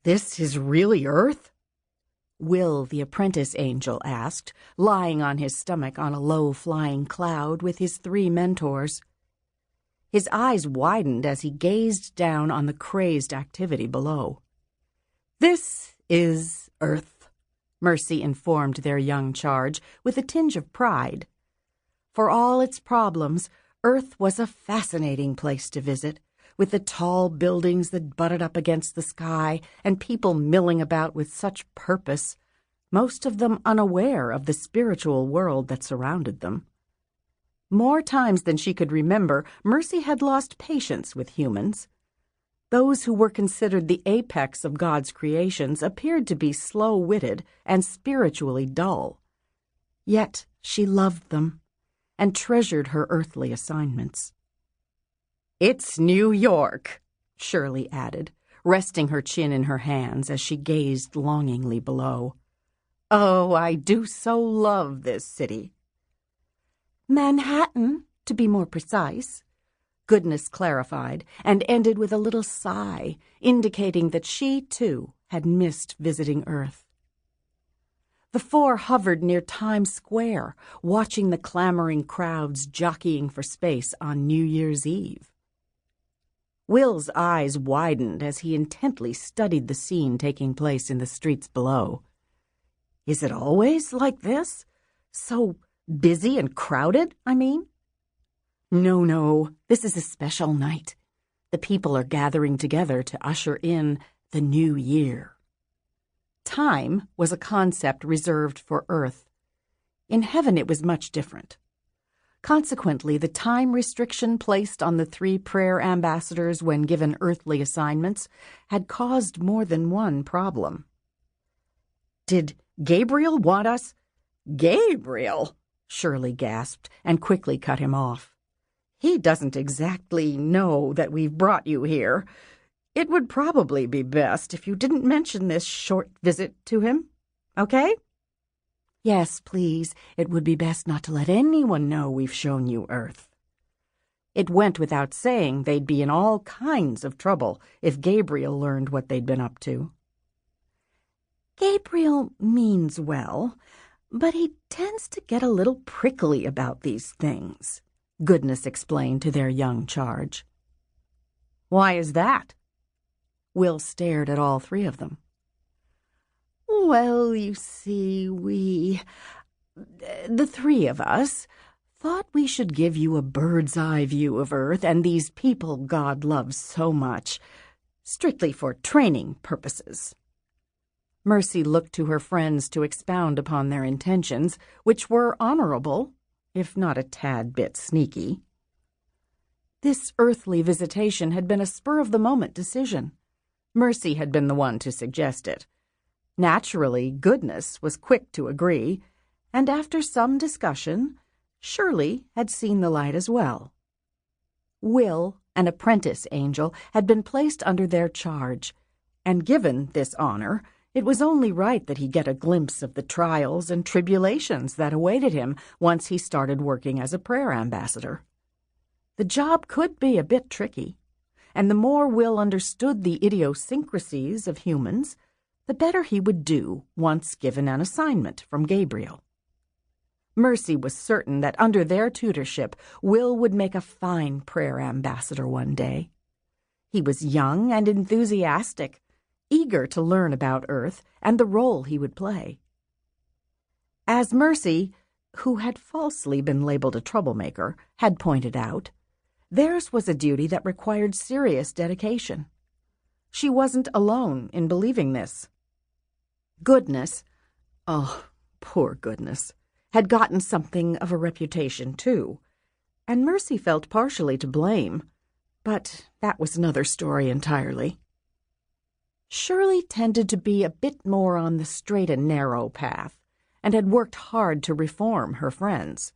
This is really Earth? Will, the apprentice angel, asked, lying on his stomach on a low-flying cloud with his 3 mentors. His eyes widened as he gazed down on the crazed activity below. This is Earth, Mercy informed their young charge with a tinge of pride. For all its problems, Earth was a fascinating place to visit, with the tall buildings that butted up against the sky and people milling about with such purpose, most of them unaware of the spiritual world that surrounded them. More times than she could remember, Mercy had lost patience with humans. Those who were considered the apex of God's creations appeared to be slow-witted and spiritually dull. Yet she loved them and treasured her earthly assignments. "It's New York," Shirley added, resting her chin in her hands as she gazed longingly below. "Oh, I do so love this city." "Manhattan, to be more precise," Goodness clarified, and ended with a little sigh, indicating that she, too, had missed visiting Earth. The 4 hovered near Times Square, watching the clamoring crowds jockeying for space on New Year's Eve. Will's eyes widened as he intently studied the scene taking place in the streets below. "Is it always like this? So busy and crowded, I mean?" No, this is a special night. The people are gathering together to usher in the new year." Time was a concept reserved for Earth. In heaven it was much different. Consequently, the time restriction placed on the 3 prayer ambassadors when given earthly assignments had caused more than one problem. "Did Gabriel want us?" "Gabriel?" Shirley gasped and quickly cut him off. "He doesn't exactly know that we've brought you here. It would probably be best if you didn't mention this short visit to him, okay?" "Yes, please. It would be best not to let anyone know we've shown you Earth." It went without saying they'd be in all kinds of trouble if Gabriel learned what they'd been up to. "Gabriel means well, but he tends to get a little prickly about these things," Goodness explained to their young charge. "Why is that?" Will stared at all 3 of them. "Well, you see, the 3 of us, thought we should give you a bird's-eye view of Earth and these people God loves so much, strictly for training purposes." Mercy looked to her friends to expound upon their intentions, which were honorable, if not a tad bit sneaky. This earthly visitation had been a spur-of-the-moment decision. Mercy had been the one to suggest it. Naturally, Goodness was quick to agree, and after some discussion, Shirley had seen the light as well. Will, an apprentice angel, had been placed under their charge, and given this honor, it was only right that he get a glimpse of the trials and tribulations that awaited him once he started working as a prayer ambassador. The job could be a bit tricky, and the more Will understood the idiosyncrasies of humans, the better he would do once given an assignment from Gabriel. Mercy was certain that under their tutorship, Will would make a fine prayer ambassador one day. He was young and enthusiastic, eager to learn about Earth and the role he would play. As Mercy, who had falsely been labeled a troublemaker, had pointed out, theirs was a duty that required serious dedication. She wasn't alone in believing this. Goodness, oh, poor Goodness, had gotten something of a reputation, too, and Mercy felt partially to blame, but that was another story entirely. Shirley tended to be a bit more on the straight and narrow path, and had worked hard to reform her friends.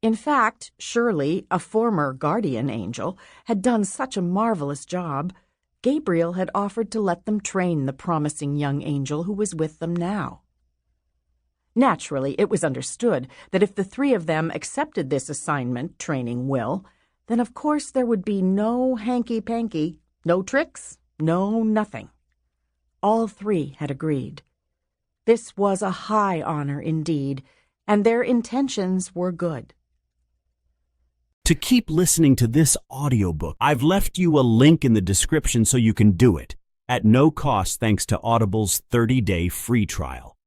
In fact, Shirley, a former guardian angel, had done such a marvelous job, Gabriel had offered to let them train the promising young angel who was with them now. Naturally, it was understood that if the 3 of them accepted this assignment, training Will, then of course there would be no hanky-panky, no tricks, no nothing. all three had agreed. This was a high honor indeed, and their intentions were good. To keep listening to this audiobook, I've left you a link in the description so you can do it, at no cost thanks to Audible's 30-day free trial.